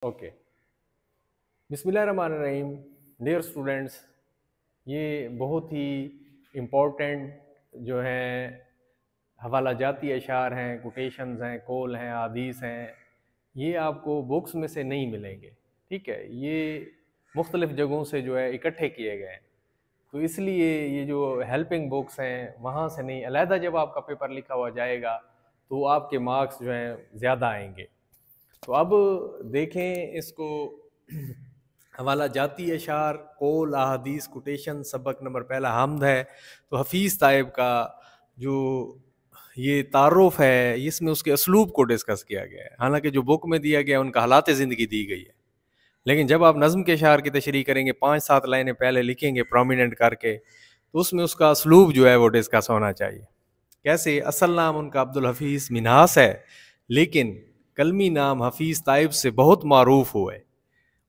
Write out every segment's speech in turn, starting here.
Okay. बिस्मिल्लाहिर्रहमानिर्रहीम। Dear students, ये बहुत ही इम्पोर्टेंट जो हैं हवाला जाती अशार हैं, कोटेशंस हैं, कौल हैं, हदीस हैं, ये आपको बुक्स में से नहीं मिलेंगे। ठीक है, ये मुख्तलिफ़ जगहों से जो है इकट्ठे किए गए हैं, तो इसलिए ये जो हेल्पिंग बुक्स हैं वहाँ से नहीं, अलहदा जब आपका पेपर लिखा हुआ जाएगा तो आपके मार्क्स जो हैं ज़्यादा आएंगे। तो अब देखें इसको हवाला जाती अशार, कौल, अहादीस, कोटेशन। सबक नंबर पहला हमद है। तो हफीज़ ताइब का जो ये तारुफ है इसमें उसके असलूब को डिस्कस किया गया है। हालांकि जो बुक में दिया गया है उनका हालात ज़िंदगी दी गई है, लेकिन जब आप नज़्म के अशार की तशरीह करेंगे, 5-7 लाइनें पहले लिखेंगे प्रोमिनेंट करके, तो उसमें उसका असलूब जो है वो डिस्कस होना चाहिए। कैसे? असल नाम उनका अब्दुल हफीज़ मिन्हास है, लेकिन कलमी नाम हफीज़ ताइब से बहुत मारूफ हुए।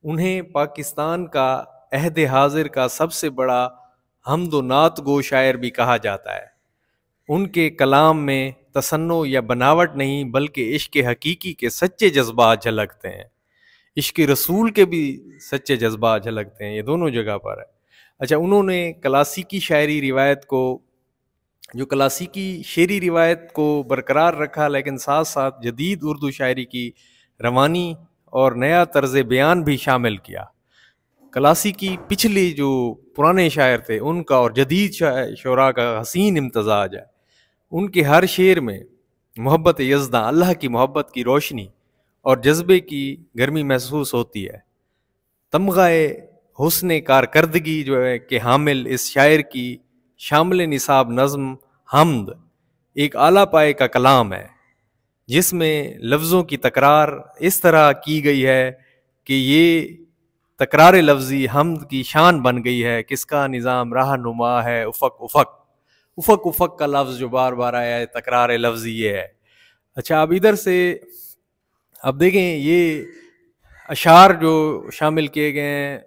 उन्हें पाकिस्तान का अहद हाजिर का सबसे बड़ा हमद व नात गो शायर भी कहा जाता है। उनके कलाम में तसन्नो या बनावट नहीं, बल्कि इश्क हकीकी के सच्चे जज्बात झलकते हैं। इश्क रसूल के भी सच्चे जज्बात झलकते हैं, ये दोनों जगह पर है। अच्छा, उन्होंने क्लासिकी शायरी रिवायत को, जो क्लासिकी शेरी रिवायत को बरकरार रखा, लेकिन साथ साथ जदीद उर्दू शायरी की रवानी और नया तर्ज बयान भी शामिल किया। क्लासिकी पिछली जो पुराने शायर थे उनका और जदीद शोरा का हसीन इम्तजाज है। उनके हर शेर में मोहब्बत यज़दा, अल्लाह की मोहब्बत की रोशनी और जज्बे की गर्मी महसूस होती है। तमगाए हुस्न कारकर्दगी जो है कि हामिल इस शायर की शामिल निसाब नज़्म हमद एक आला पाए का कलाम है, जिसमें लफ्ज़ों की तकरार इस तरह की गई है कि ये तकरार लफ्ज़ी हमद की शान बन गई है। किसका निज़ाम राह नुमा है उफ़क उफ़क, उफ़क उफ़क का लफ्ज़ जो बार बार आया है, तकरार लफ्ज़ी ये है। अच्छा, अब इधर से अब देखें, ये अशार जो शामिल किए गए हैं,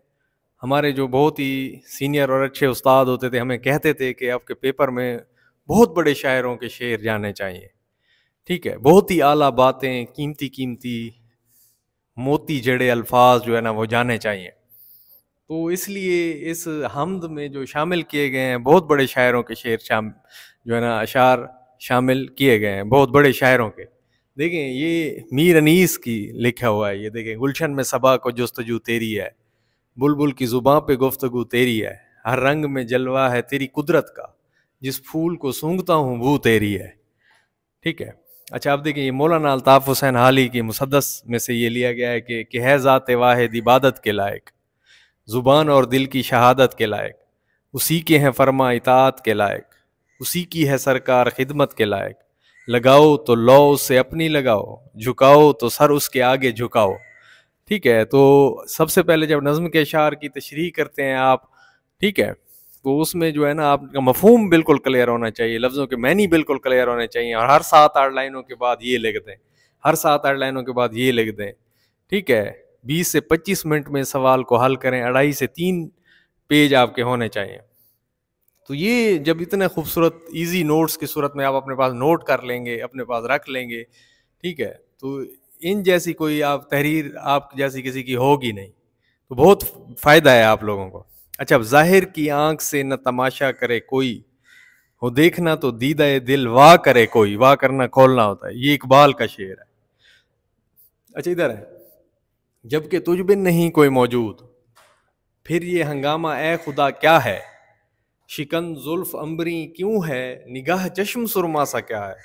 हमारे जो बहुत ही सीनियर और अच्छे उस्ताद होते थे हमें कहते थे कि आपके पेपर में बहुत बड़े शायरों के शेर जाने चाहिए। ठीक है, बहुत ही आला बातें, कीमती कीमती मोती जड़े अल्फाज जो है ना वो जाने चाहिए। तो इसलिए इस हमद में जो शामिल किए गए हैं, बहुत बड़े शायरों के शेर जो है ना अशार शामिल किए गए हैं, बहुत बड़े शायरों के। देखें, ये मीर अनीस की लिखा हुआ है। ये देखें, गुलशन में सबा को जुस्तजू तेरी है, बुलबुल की जुबां पे गुफ्तगू तेरी है, हर रंग में जलवा है तेरी कुदरत का, जिस फूल को सूंघता हूँ वो तेरी है। ठीक है। अच्छा, अब देखिए, ये मौलाना अल्ताफ़ हुसैन हाली की मुसद्दस में से ये लिया गया है कि है ज़ात वाहिद इबादत के लायक, ज़ुबान और दिल की शहादत के लायक, उसी के हैं फरमा इताअत के लायक, उसी की है सरकार खिदमत के लायक, लगाओ तो लो उससे अपनी लगाओ, झुकाओ तो सर उसके आगे झुकाओ। ठीक है, तो सबसे पहले जब नज़्म के अशार की तशरीह करते हैं आप, ठीक है, तो उसमें जो है ना आपका मफहूम बिल्कुल क्लियर होना चाहिए, लफ्ज़ों के मैनी बिल्कुल क्लियर होने चाहिए, और हर 7-8 लाइनों के बाद ये लिख दें, हर 7-8 लाइनों के बाद ये लिख दें। ठीक है, 20 से 25 मिनट में सवाल को हल करें, 2.5 से 3 पेज आपके होने चाहिए। तो ये जब इतने खूबसूरत ईजी नोट्स की सूरत में आप अपने पास नोट कर लेंगे, अपने पास रख लेंगे, ठीक है, तो इन जैसी कोई आप तहरीर आप जैसी किसी की होगी नहीं, तो बहुत फ़ायदा है आप लोगों को। अच्छा, अब ज़ाहिर की आंख से न तमाशा करे कोई, हो देखना तो दीदा दिल वाह करे कोई, वाह करना खोलना होता है, ये इकबाल का शेर है। अच्छा, इधर है, जबकि तुझ बिन नहीं कोई मौजूद, फिर ये हंगामा ए खुदा क्या है, शिकन जुल्फ अंबरी क्यों है, निगाह चश्म सुरमा सा क्या है,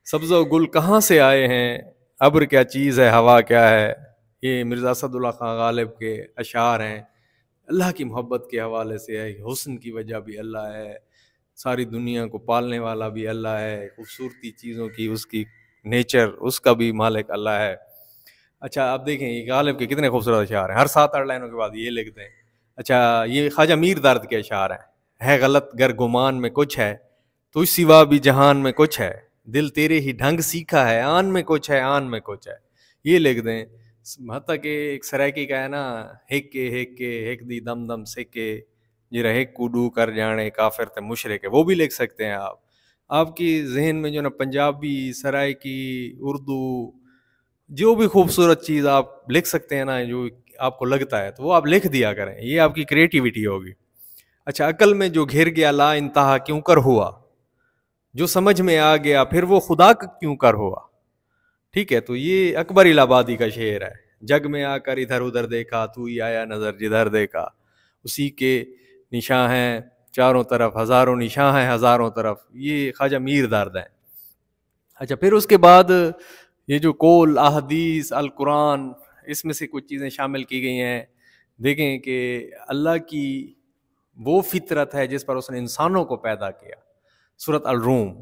सब्ज़ो गुल कहाँ से आए हैं, अब्र क्या चीज़ है, हवा क्या है। ये मिर्ज़ा असदुल्ला खां गालिब के अशार हैं। अल्लाह की मोहब्बत के हवाले से है, हुस्न की वजह भी अल्लाह है, सारी दुनिया को पालने वाला भी अल्लाह है, खूबसूरती चीज़ों की उसकी नेचर उसका भी मालिक अल्लाह है। अच्छा, आप देखें ये गालिब के कितने खूबसूरत अशार हैं, हर 7-8 लाइनों के बाद ये लिखते हैं। अच्छा, ये ख्वाजा मीर दर्द के अशार हैं। है गलत गर गुमान में कुछ है, तुझ सिवा भी जहान में कुछ है, दिल तेरे ही ढंग सीखा है, आन में कुछ है, आन में कुछ है, ये लिख दें। हत्ता कि एक सराइकी का है ना, हिक के हिक दी दम दम सेके, जिरा हिक कूडू कर जाने काफिर ते मुशरिक है, वो भी लिख सकते हैं आप। आपकी जहन में जो ना पंजाबी, सराइकी, उर्दू, جو بھی خوبصورت چیز آپ لکھ سکتے ہیں نا، جو آپ کو لگتا ہے، تو وہ آپ لکھ دیا کریں، یہ آپ کی کریٹیوٹی ہوگی. اچھا، عقل میں جو گھر گیا لا انتہا کیوں کر ہوا، جو سمجھ میں آ گیا پھر وہ خدا کا کیوں کر ہوا. ٹھیک ہے، تو یہ اکبر الہآبادی کا شعر ہے. جگ میں آ کر ادھر ادھر دیکھا، تو ہی آیا نظر جدھر دیکھا، اسی کے نشاں ہیں چاروں طرف، ہزاروں نشاں ہیں ہزاروں طرف. یہ خواجہ میر دارد ہیں. اچھا، پھر اس کے بعد یہ جو قول، احادیث، القرآن، اس میں سے کچھ چیزیں شامل کی گئی ہیں. دیکھیں کہ اللہ کی وہ فطرت ہے جس پر اس نے انسانوں کو پیدا کیا. سورۃ الروم،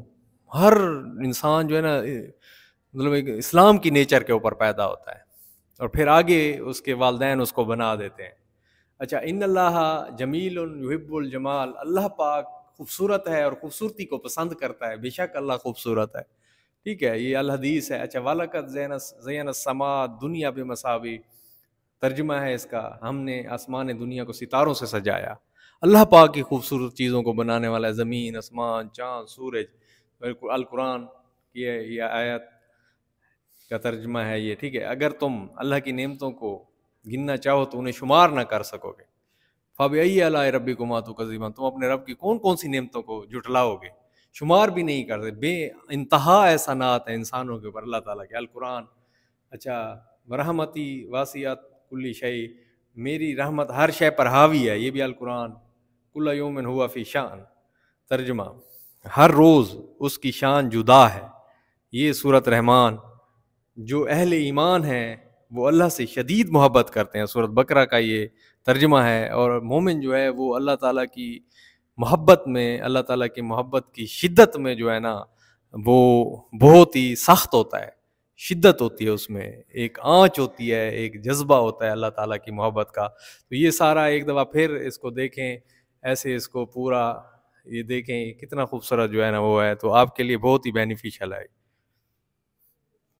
ہر انسان جو ہے نا، مطلب ایک اسلام کی نیچر کے اوپر پیدا ہوتا ہے، اور پھر آگے اس کے والدین اس کو بنا دیتے ہیں. اچھا، ان اللہ جمیل یحب الجمال، اللہ پاک خوبصورت ہے اور خوبصورتی کو پسند کرتا ہے، بے شک اللہ خوبصورت ہے. ٹھیک ہے، یہ الحدیث ہے. اچھا، وَلَقَدْ زَيَّنَ السَّمَاءَ الدُّنْيَا بِمَصَابِيحَ، ترجمہ ہے اس کا، ہم نے آسمان دنیا کو ستاروں سے سجایا. اللہ پاک کی خوبصورت چیزوں کو بنانے والا ہے، زمین، آسمان، چاند، سورج. القرآن کی یہ آیت کا ترجمہ ہے یہ. ٹھیک ہے، اگر تم اللہ کی نعمتوں کو گننا چاہو تو انہیں شمار نہ کر سکو گے. فَبِأَيِّ آلَاءِ رَبِّكُمَا تُكَذِّبَانِ، تم اپنے رب کی کون کون سی نعمتوں کو جھٹلاؤ گے، شمار بھی نہیں کرتے. بے انتہا احسانات ہیں انسانوں کے اوپر اللہ تعالیٰ کے. القرآن. اچھا، رحمتی واسعت کل شیء، میری رحمت ہر شے پر حاوی ہے، یہ بھی القرآن. کل یوم ہوا فی شان، ترجمہ ہر روز اس کی شان جدا ہے. یہ سورۃ رحمان. جو اہل ایمان ہیں وہ اللہ سے شدید محبت کرتے ہیں، سورۃ بقرہ کا یہ ترجمہ ہے. اور مومن جو ہے وہ اللہ تعالیٰ کی محبت میں، اللہ تعالیٰ کی محبت کی شدت میں جو ہے نا، وہ بہت ہی سخت ہوتا ہے، شدت ہوتی ہے اس میں، ایک آنچ ہوتی ہے، ایک جذبہ ہوتا ہے اللہ تعالیٰ کی محبت کا. تو یہ سارا ایک دفعہ پھر اس کو دیکھیں، ایسے اس کو پورا یہ دیکھیں، کتنا خوبصورت جو ہے نا وہ ہے. تو آپ کے لیے بہت ہی بینیفیشل ہے.